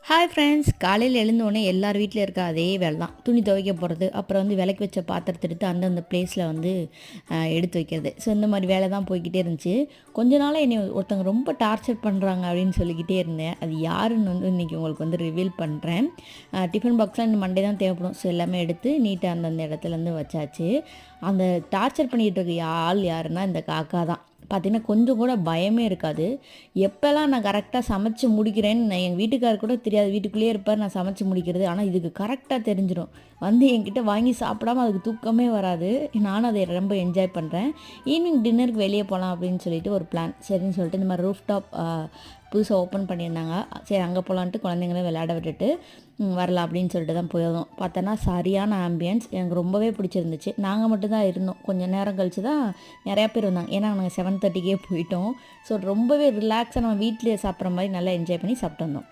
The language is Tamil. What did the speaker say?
ஹாய் ஃப்ரெண்ட்ஸ், காலையில் எழுந்தோடனே எல்லார் வீட்டில் இருக்க அதே வேலை தான். துணி துவைக்க போகிறது, அப்புறம் வந்து விளக்கு வச்ச பாத்திரத்தை எடுத்து அந்தந்த பிளேஸில் வந்து எடுத்து வைக்கிறது. ஸோ இந்த மாதிரி வேலை தான் போய்கிட்டே இருந்துச்சு. கொஞ்ச நாளாக என்னை ஒருத்தவங்க ரொம்ப டார்ச்சர் பண்ணுறாங்க அப்படின்னு சொல்லிக்கிட்டே இருந்தேன். அது யாருன்னு வந்து இன்றைக்கி உங்களுக்கு வந்து ரிவீல் பண்ணுறேன். டிஃபன் பாக்ஸ்லாம் இந்த மண்டே தான் தேவைப்படும். ஸோ எல்லாமே எடுத்து நீட்டாக அந்தந்த இடத்துலேருந்து வச்சாச்சு. அந்த டார்ச்சர் பண்ணிகிட்டு இருக்க ஆள் யாருன்னா இந்த காக்கா தான். பார்த்திங்கன்னா கொஞ்சம் கூட பயமே இருக்காது. எப்போல்லாம் நான் கரெக்டாக சமைச்சு முடிக்கிறேன்னு எங்கள் வீட்டுக்காரர் கூட தெரியாது. வீட்டுக்குள்ளேயே இருப்பார், நான் சமைச்சு முடிக்கிறது. ஆனால் இதுக்கு கரெக்டாக தெரிஞ்சிடும். வந்து என்கிட்ட வாங்கி சாப்பிடாம அதுக்கு தூக்கமே வராது. நானும் அதை ரொம்ப என்ஜாய் பண்ணுறேன். ஈவினிங் டின்னருக்கு வெளியே போகலாம் அப்படின்னு சொல்லிட்டு ஒரு பிளான். சரின்னு சொல்லிட்டு இந்த மாதிரி ரூஃப் டாப் புதுசாக ஓப்பன் பண்ணியிருந்தாங்க. சரி அங்கே போகலான்ட்டு குழந்தைங்கள விளையாட விட்டுட்டு வரலாம் அப்படின்னு சொல்லிட்டு தான் போயிருந்தோம். பார்த்தோன்னா சரியான ஆம்பியன்ஸ் எனக்கு ரொம்பவே பிடிச்சிருந்துச்சு. நாங்கள் மட்டும்தான் இருந்தோம். கொஞ்சம் நேரம் கழிச்சு தான் நிறையா பேர் வந்தாங்க. ஏன்னா நாங்கள் 7:30க்கே போயிட்டோம். ஸோ ரொம்பவே ரிலாக்ஸாக நம்ம வீட்டிலேயே சாப்பிட்ற மாதிரி நல்லா என்ஜாய் பண்ணி சாப்பிட்டு வந்தோம்.